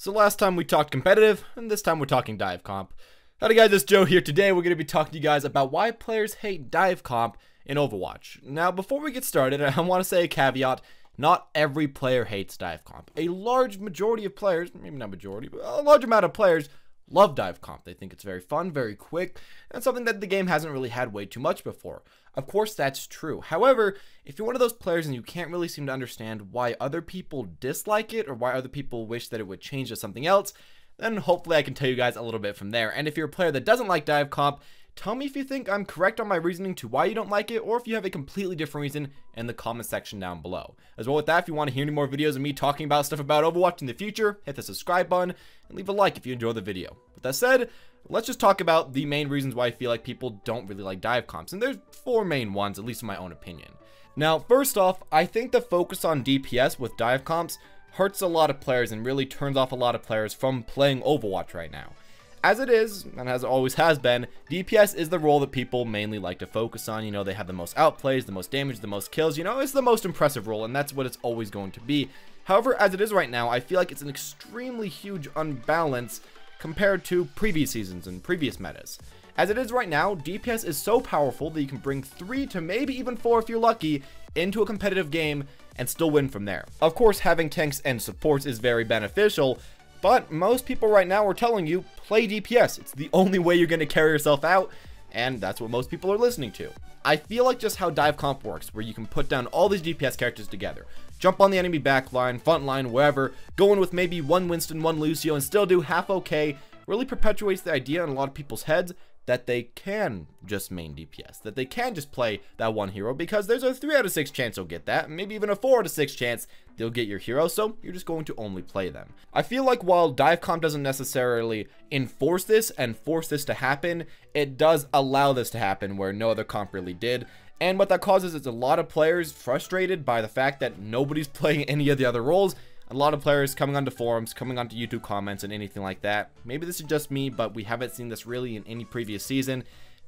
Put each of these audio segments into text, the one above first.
So last time we talked competitive, and this time we're talking dive comp. Howdy guys, it's Joe here. Today we're going to be talking to you guys about why players hate dive comp in Overwatch. Now before we get started, I want to say a caveat. Not every player hates dive comp. A large majority of players, maybe not majority, but a large amount of players love dive comp. They think it's very fun, very quick, and something that the game hasn't really had way too much before. Of course, that's true. However, if you're one of those players and you can't really seem to understand why other people dislike it or why other people wish that it would change to something else, then hopefully I can tell you guys a little bit from there. And if you're a player that doesn't like dive comp, tell me if you think I'm correct on my reasoning to why you don't like it, or if you have a completely different reason in the comment section down below. As well with that, if you want to hear any more videos of me talking about stuff about Overwatch in the future, hit the subscribe button and leave a like if you enjoy the video. With that said, let's just talk about the main reasons why I feel like people don't really like dive comps. And there's four main ones, at least in my own opinion. Now, first off, I think the focus on DPS with dive comps hurts a lot of players and really turns off a lot of players from playing Overwatch right now. As it is, and as it always has been, DPS is the role that people mainly like to focus on. You know, they have the most outplays, the most damage, the most kills. You know, it's the most impressive role, and that's what it's always going to be. However, as it is right now, I feel like it's an extremely huge unbalance compared to previous seasons and previous metas. As it is right now, DPS is so powerful that you can bring 3 to maybe even 4 if you're lucky into a competitive game and still win from there. Of course, having tanks and supports is very beneficial, but most people right now are telling you, play DPS. It's the only way you're going to carry yourself out, and that's what most people are listening to. I feel like just how dive comp works, where you can put down all these DPS characters together, jump on the enemy backline, front line, wherever, go in with maybe one Winston, one Lucio, and still do half okay, really perpetuates the idea in a lot of people's heads that they can just main DPS, that they can just play that one hero, because there's a 3 out of 6 chance you'll get that, maybe even a 4 out of 6 chance they'll get your hero, so you're just going to only play them. I feel like while dive comp doesn't necessarily enforce this and force this to happen, it does allow this to happen where no other comp really did. And what that causes is a lot of players frustrated by the fact that nobody's playing any of the other roles. A lot of players coming onto forums, coming onto YouTube comments and anything like that. Maybe this is just me, but we haven't seen this really in any previous season,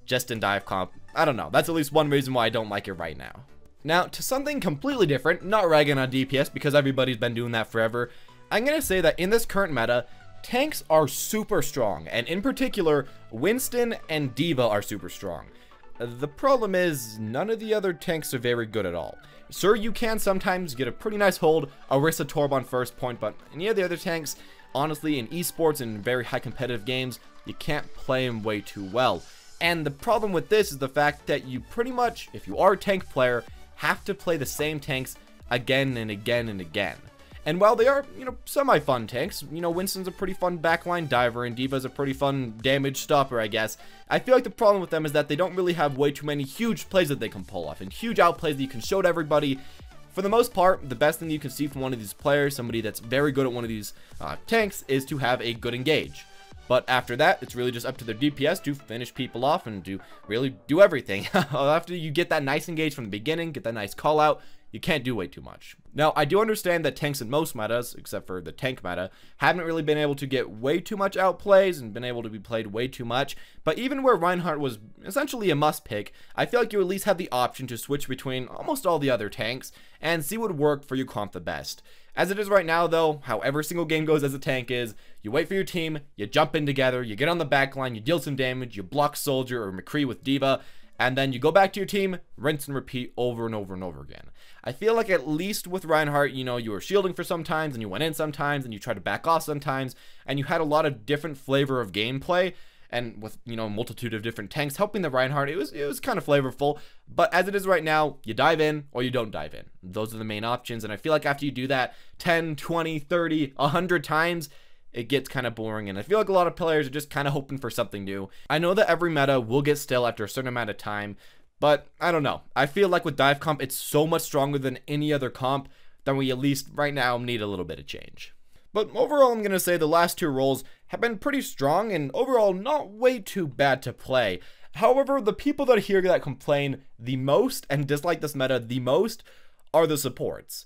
just in dive comp. I don't know. That's at least one reason why I don't like it right now. Now, to something completely different, not ragging on DPS because everybody's been doing that forever. I'm going to say that in this current meta, tanks are super strong, and in particular, Winston and D.Va are super strong. The problem is, none of the other tanks are very good at all. Sure, you can sometimes get a pretty nice hold, Orisa Torb on first point, but any of the other tanks, honestly, in esports and very high competitive games, you can't play them way too well. And the problem with this is the fact that you pretty much, if you are a tank player, have to play the same tanks again and again and again. And while they are, you know, semi-fun tanks, you know, Winston's a pretty fun backline diver and D.Va's a pretty fun damage stopper, I guess. I feel like the problem with them is that they don't really have way too many huge plays that they can pull off and huge outplays that you can show to everybody. For the most part, the best thing you can see from one of these players, somebody that's very good at one of these tanks, is to have a good engage. But after that, it's really just up to their DPS to finish people off and to really do everything. After you get that nice engage from the beginning, get that nice call out, you can't do way too much. Now, I do understand that tanks in most metas, except for the tank meta, haven't really been able to get way too much outplays and been able to be played way too much. But even where Reinhardt was essentially a must pick, I feel like you at least have the option to switch between almost all the other tanks and see what would work for your comp the best. As it is right now, though, how every single game goes as a tank is, you wait for your team, you jump in together, you get on the backline, you deal some damage, you block Soldier or McCree with D.Va, and then you go back to your team, rinse and repeat over and over and over again. I feel like at least with Reinhardt, you know, you were shielding for sometimes, and you went in sometimes, and you tried to back off sometimes, and you had a lot of different flavor of gameplay, and with, you know, a multitude of different tanks helping the Reinhardt, it was kind of flavorful. But as it is right now, you dive in or you don't dive in. Those are the main options, and I feel like after you do that 10, 20, 30, 100 times, it gets kind of boring, and I feel like a lot of players are just kind of hoping for something new. I know that every meta will get stale after a certain amount of time, but I don't know. I feel like with dive comp, it's so much stronger than any other comp that we at least right now need a little bit of change. But overall, I'm going to say the last 2 roles have been pretty strong and overall not way too bad to play. However, the people that here that complain the most and dislike this meta the most are the supports.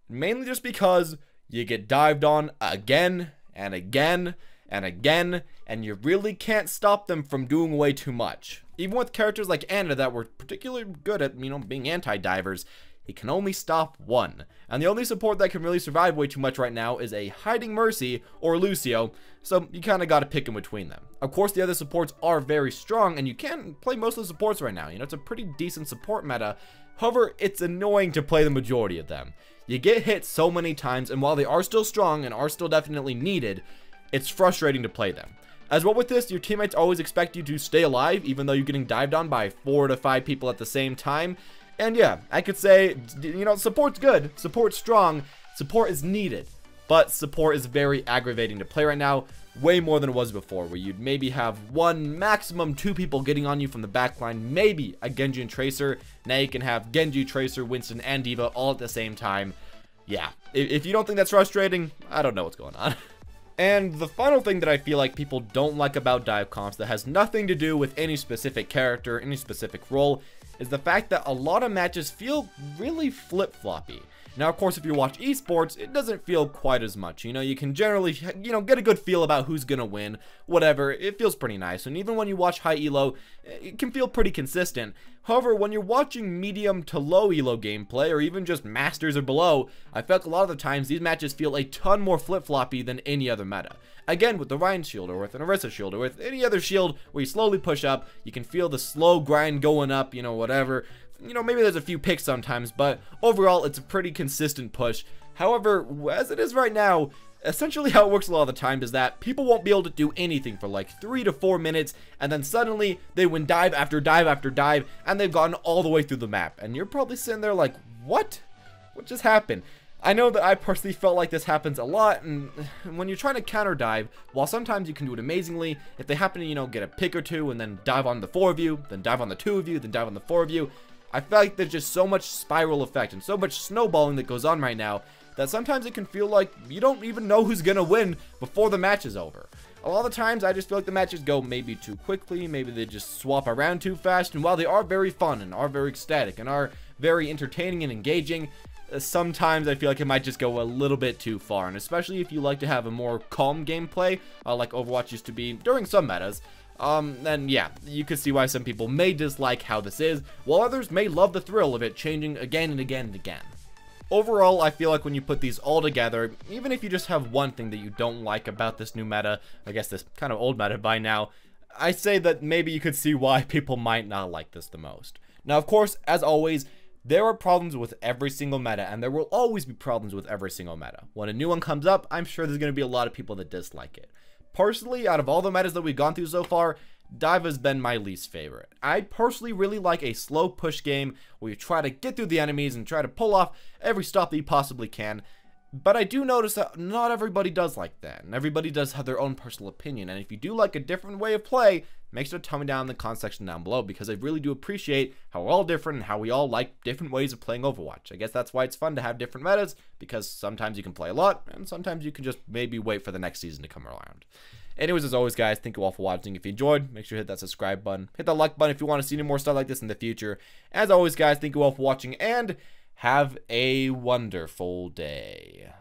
Mainly just because you get dived on again and again and again, and you really can't stop them from doing way too much. Even with characters like Anna that were particularly good at, you know, being anti-divers, he can only stop one. And the only support that can really survive way too much right now is a Hiding Mercy or Lucio, so you kind of got to pick in between them. Of course, the other supports are very strong, and you can play most of the supports right now. You know, it's a pretty decent support meta. However, it's annoying to play the majority of them. You get hit so many times, and while they are still strong and are still definitely needed, it's frustrating to play them. As well with this, your teammates always expect you to stay alive, even though you're getting dived on by 4 to 5 people at the same time. And yeah, I could say, you know, support's good, support's strong, support is needed, but support is very aggravating to play right now, way more than it was before, where you'd maybe have 1, maximum 2 people getting on you from the backline, maybe a Genji and Tracer. Now you can have Genji, Tracer, Winston, and D.Va all at the same time. Yeah, if you don't think that's frustrating, I don't know what's going on. And the final thing that I feel like people don't like about dive comps that has nothing to do with any specific character, any specific role, is the fact that a lot of matches feel really flip-floppy. Now, of course, if you watch esports, it doesn't feel quite as much. You know, you can generally, you know, get a good feel about who's gonna win, whatever. It feels pretty nice. And even when you watch high elo, it can feel pretty consistent. However, when you're watching medium to low elo gameplay, or even just masters or below, I feel like a lot of the times these matches feel a ton more flip-floppy than any other meta. Again, with the Ryan shield, or with an Orisa shield, or with any other shield where you slowly push up, you can feel the slow grind going up, you know, whatever. You know, maybe there's a few picks sometimes, but overall, it's a pretty consistent push. However, as it is right now, essentially how it works a lot of the time is that people won't be able to do anything for like 3 to 4 minutes, and then suddenly they win dive after dive after dive, and they've gotten all the way through the map. And you're probably sitting there like, what? What just happened? I know that I personally felt like this happens a lot, and when you're trying to counter dive, while sometimes you can do it amazingly, if they happen to, you know, get a pick or two and then dive on the 4 of you, then dive on the 2 of you, then dive on the 4 of you, I feel like there's just so much spiral effect and so much snowballing that goes on right now that sometimes it can feel like you don't even know who's gonna win before the match is over. A lot of the times I just feel like the matches go maybe too quickly, maybe they just swap around too fast, and while they are very fun and are very ecstatic and are very entertaining and engaging, sometimes I feel like it might just go a little bit too far. And especially if you like to have a more calm gameplay, like Overwatch used to be during some metas, then yeah, you could see why some people may dislike how this is, while others may love the thrill of it changing again and again and again. Overall, I feel like when you put these all together, even if you just have one thing that you don't like about this new meta, I guess this kind of old meta by now, I say that maybe you could see why people might not like this the most. Now, of course, as always, there are problems with every single meta, and there will always be problems with every single meta. When a new one comes up, I'm sure there's going to be a lot of people that dislike it. Personally, out of all the metas that we've gone through so far, dive has been my least favorite. I personally really like a slow push game where you try to get through the enemies and try to pull off every stop that you possibly can. But I do notice that not everybody does like that, and everybody does have their own personal opinion. And if you do like a different way of play, make sure to tell me down in the comment section down below, because I really do appreciate how we're all different and how we all like different ways of playing Overwatch. I guess that's why it's fun to have different metas, because sometimes you can play a lot, and sometimes you can just maybe wait for the next season to come around. Anyways, as always, guys, thank you all for watching. If you enjoyed, make sure to hit that subscribe button. Hit that like button if you want to see any more stuff like this in the future. As always, guys, thank you all for watching, and have a wonderful day.